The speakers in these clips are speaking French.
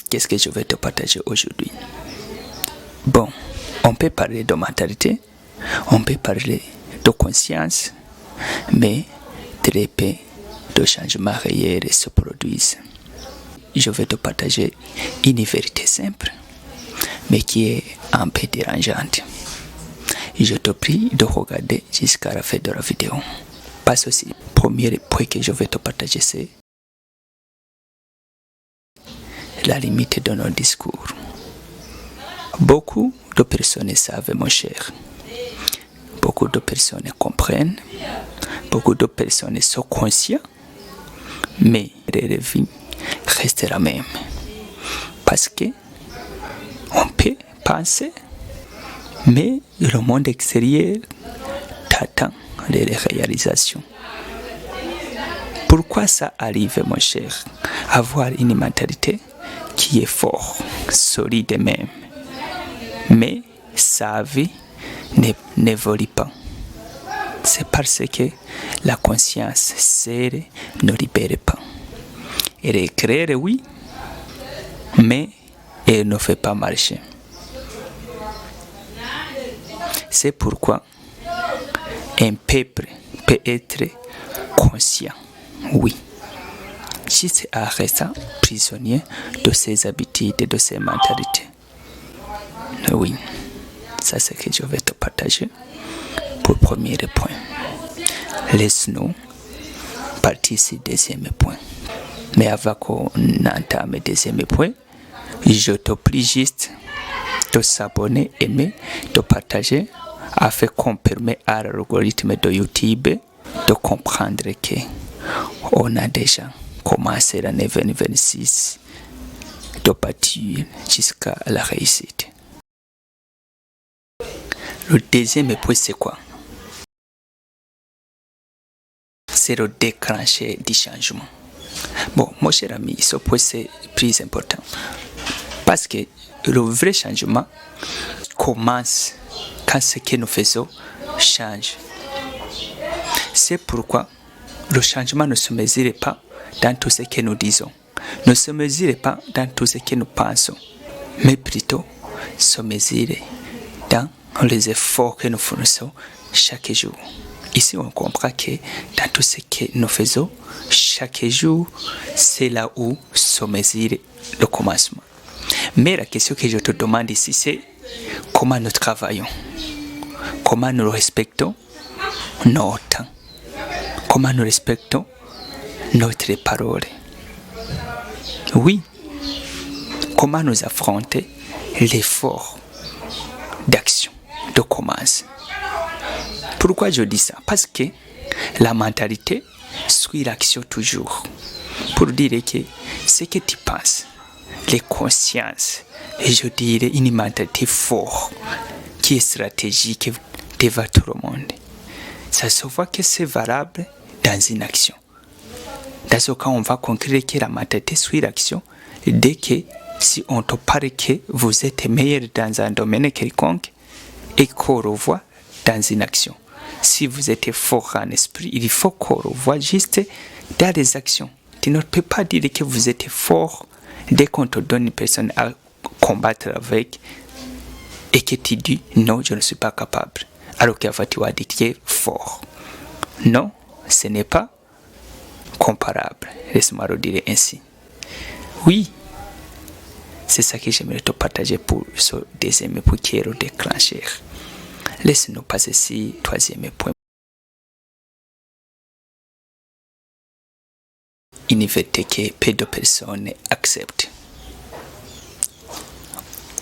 Qu'est-ce que je vais te partager aujourd'hui? Bon, on peut parler de mentalité, on peut parler de conscience, mais très peu de changements réels se produisent. Je vais te partager une vérité simple, mais qui est un peu dérangeante. Je te prie de regarder jusqu'à la fin de la vidéo. Parce aussi, le premier point que je vais te partager, c'est la limite de nos discours. Beaucoup de personnes savent, mon cher. Beaucoup de personnes comprennent. Beaucoup de personnes sont conscientes. Mais la vie reste la même. Parce que on peut penser, mais le monde extérieur t'attend les réalisations. Pourquoi ça arrive, mon cher? Avoir une mentalité qui est forte, solide même, mais sa vie n'évolue pas. C'est parce que la conscience seule ne libère pas. Elle est claire, oui, mais elle ne fait pas marcher. C'est pourquoi un peuple peut être conscient, oui, juste en restant prisonnier de ses habitudes et de ses mentalités. Oui, ça c'est ce que je vais te partager pour le premier point. Laisse-nous partir sur le deuxième point. Mais avant qu'on entame le deuxième point, je te prie juste de s'abonner, aimer, de partager, afin qu'on permette à l'algorithme de YouTube de comprendre qu'on a déjà commencé l'année 2026 de partir jusqu'à la réussite. Le deuxième point, c'est quoi? C'est le déclencher du changement. Bon, mon cher ami, ce point c'est plus important. Parce que le vrai changement commence quand ce que nous faisons change. C'est pourquoi le changement ne se mesure pas dans tout ce que nous disons, ne se mesure pas dans tout ce que nous pensons, mais plutôt se mesure dans les efforts que nous faisons chaque jour. Ici, on comprend que dans tout ce que nous faisons chaque jour, c'est là où se mesure le commencement. Mais la question que je te demande ici, c'est comment nous travaillons, comment nous respectons notre temps, comment nous respectons notre parole. Oui, comment nous affronter l'effort d'action, de commencer. Pourquoi je dis ça? Parce que la mentalité suit l'action toujours. Pour dire que ce que tu penses, les consciences, et je dirais une mentalité forte, qui est stratégique devant tout le monde. Ça se voit que c'est valable dans une action. Dans ce cas, on va conclure que la mentalité suit l'action dès que si on te parle que vous êtes meilleur dans un domaine quelconque et qu'on revoit dans une action. Si vous êtes fort en esprit, il faut qu'on revoie juste dans les actions. Tu ne peux pas dire que vous êtes fort dès qu'on te donne une personne à combattre avec et que tu dis non, je ne suis pas capable. Alors qu'avant tu as dit que tu es fort. Non, ce n'est pas comparable. Laisse-moi le dire ainsi. Oui, c'est ça que j'aimerais te partager pour ce deuxième point qui est le déclencheur. Laisse-nous passer sur le troisième point. Une vérité que peu de personnes acceptent.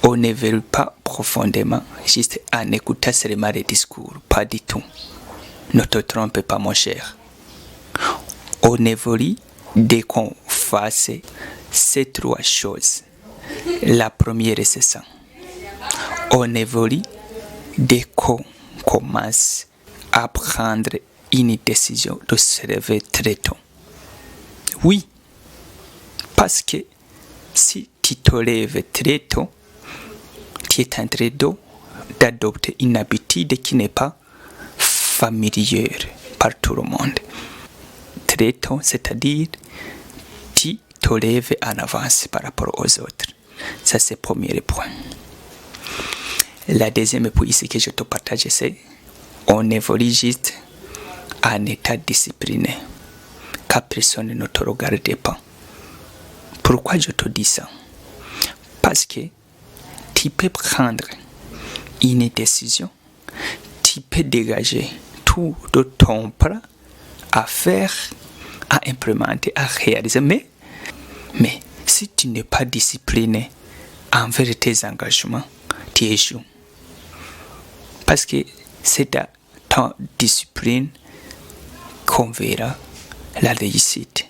On ne veut pas profondément, juste en écoutant seulement les discours, pas du tout. Ne te trompe pas, mon cher. On évolue dès qu'on fasse ces trois choses. La première, c'est ça. On évolue dès qu'on commence à prendre une décision de se lever très tôt. Oui, parce que si tu te lèves très tôt, tu es en train d'adopter une habitude qui n'est pas familière par tout le monde. Très tôt, c'est-à-dire tu te lèves en avance par rapport aux autres. Ça, c'est le premier point. La deuxième point ici que je te partage, c'est on évolue juste en état discipliné, car personne ne te regarde pas. Pourquoi je te dis ça? Parce que tu peux prendre une décision, tu peux dégager tout de ton plan à faire, à implémenter, à réaliser. Mais si tu n'es pas discipliné envers tes engagements, tu échoues. Parce que c'est dans ta discipline qu'on verra la réussite.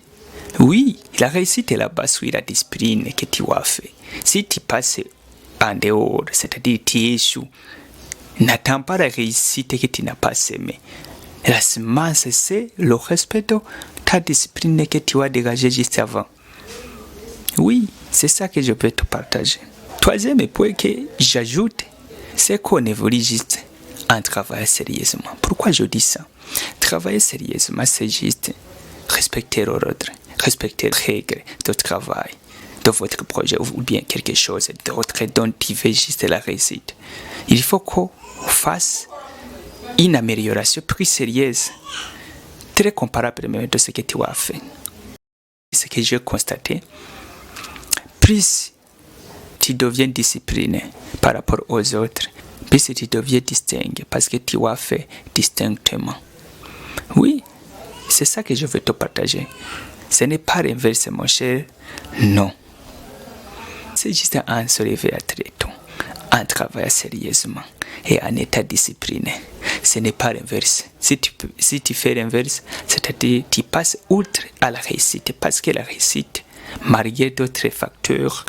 Oui, la réussite est là-bas sur la discipline que tu as fait. Si tu passes en dehors, c'est-à-dire tu échoues, n'attends pas la réussite que tu n'as pas semée. La semence, c'est le respect de ta discipline que tu as dégagée juste avant. Oui, c'est ça que je peux te partager. Troisième point que j'ajoute, c'est qu'on évolue juste en travaillant sérieusement. Pourquoi je dis ça? Travailler sérieusement, c'est juste respecter l'ordre, respecter les règles de travail, de votre projet ou bien quelque chose d'autre dont tu veux juste la réussite. Il faut qu'on fasse une amélioration plus sérieuse, très comparable même de ce que tu as fait. Ce que j'ai constaté, plus tu deviens discipliné par rapport aux autres, plus tu deviens distingué parce que tu as fait distinctement. Oui, c'est ça que je veux te partager. Ce n'est pas l'inverse, mon cher. Non. C'est juste en se lever à très tôt, en travaillant sérieusement et en état discipliné. Ce n'est pas l'inverse. Si tu fais l'inverse, c'est-à-dire tu passes outre à la réussite, parce que la réussite, malgré d'autres facteurs,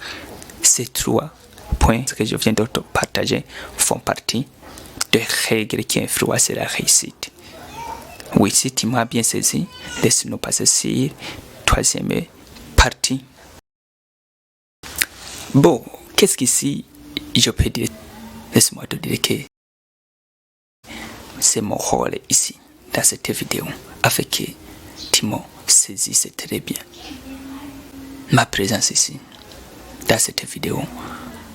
ces 3 points que je viens de te partager font partie des règles qui influencent la réussite. Oui, si tu m'as bien saisi, laisse-nous passer sur la 3e partie. Bon, qu'est-ce qu'ici je peux dire? Laisse-moi te dire que c'est mon rôle ici, dans cette vidéo, afin que tu m'as saisi, c'est très bien. Ma présence ici, dans cette vidéo,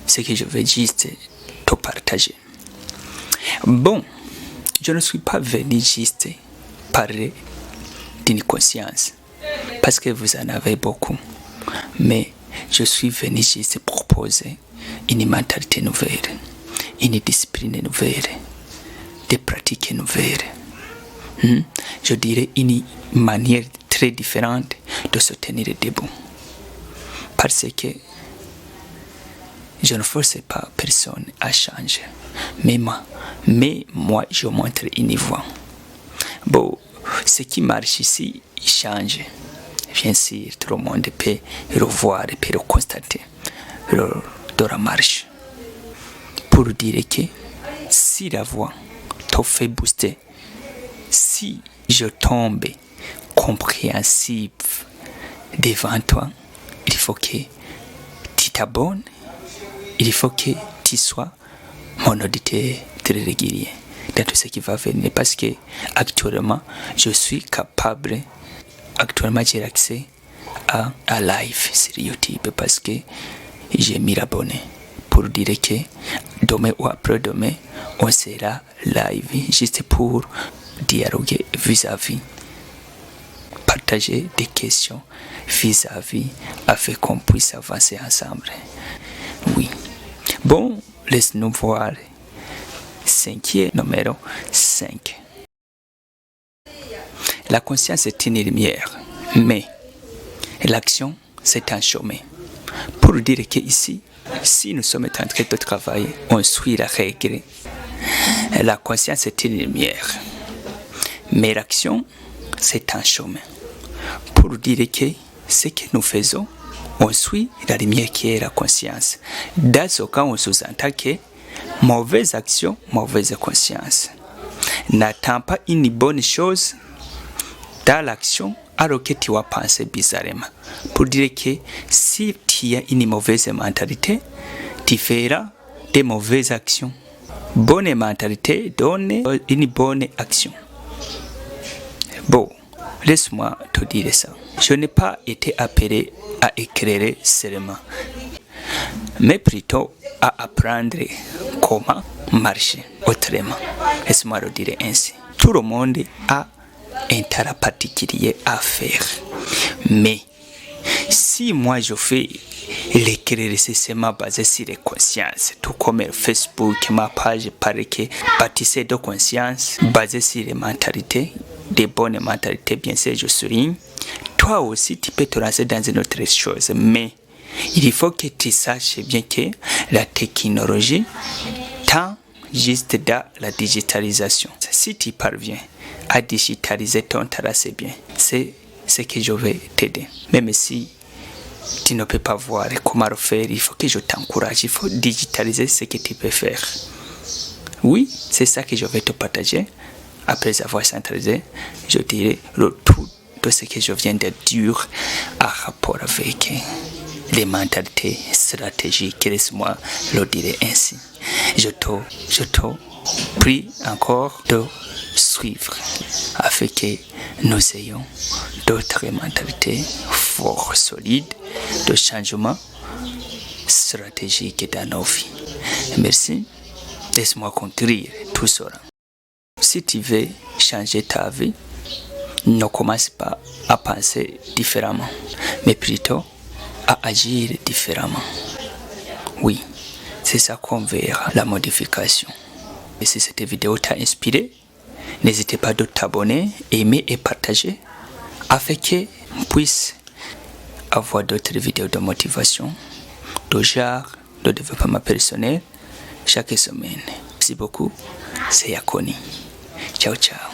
c'est que je vais juste te partager. Bon, je ne suis pas venu juste parler d'une conscience, parce que vous en avez beaucoup, mais je suis venu juste proposer une mentalité nouvelle, une discipline nouvelle, des pratiques nouvelles. Je dirais une manière très différente de se tenir debout. Parce que je ne force pas personne à changer. Mais moi, je montre une voie. Bon, ce qui marche ici, il change. Bien sûr, tout le monde peut le voir et peut le constater de la marche. Pour dire que si la voie te fait booster, si je tombe compréhensible devant toi, il faut que tu t'abonnes, il faut que tu sois mon auditeur très régulier dans tout ce qui va venir, parce que actuellement, je suis capable, actuellement j'ai accès à live sur YouTube parce que j'ai mis l'abonné pour dire que demain ou après-demain, on sera live juste pour dialoguer vis-à-vis, partager des questions vis-à-vis afin qu'on puisse avancer ensemble. Oui. Bon, laisse-nous voir. 5e numéro 5. La conscience est une lumière, mais l'action, c'est un chemin. Pour dire qu'ici, si nous sommes en train de travailler, on suit la règle. La conscience est une lumière, mais l'action, c'est un chemin. Pour dire que ce que nous faisons, on suit la lumière qui est la conscience. Dans ce cas, on sous-entend que mauvaise action, mauvaise conscience. N'attends pas une bonne chose dans l'action alors que tu vas penser bizarrement. Pour dire que si tu as une mauvaise mentalité, tu feras des mauvaises actions. Bonne mentalité donne une bonne action. Bon, laisse-moi te dire ça. Je n'ai pas été appelé à éclairer seulement. mais plutôt à apprendre comment marcher autrement. Laisse-moi le dire ainsi. Tout le monde a un talent particulier à faire. Mais si moi je fais l'éclaircissement basé sur les consciences, tout comme Facebook, ma page paraît que bâtissée de conscience, basée sur les mentalités, des bonnes mentalités, bien sûr, je souligne, toi aussi tu peux te lancer dans une autre chose. Mais il faut que tu saches bien que la technologie tend juste dans la digitalisation. Si tu parviens à digitaliser ton talent, c'est bien. C'est ce que je vais t'aider. Même si tu ne peux pas voir comment le faire, il faut que je t'encourage. Il faut digitaliser ce que tu peux faire. Oui, c'est ça que je vais te partager. Après avoir centralisé, je dirai le tout de ce que je viens de dire à rapport avec les mentalités stratégiques. Laisse-moi le dire ainsi. Je te prie encore de suivre afin que nous ayons d'autres mentalités fortes, solides, de changement stratégique dans nos vies. Merci. Laisse-moi conclure tout cela. Si tu veux changer ta vie, ne commence pas à penser différemment, mais plutôt à agir différemment. Oui, c'est ça qu'on verra, la modification. Et si cette vidéo t'a inspiré, n'hésitez pas de t'abonner, aimer et partager afin qu'on puisse avoir d'autres vidéos de motivation, de genre, de développement personnel chaque semaine. Merci beaucoup, c'est Yakoni. Ciao, ciao.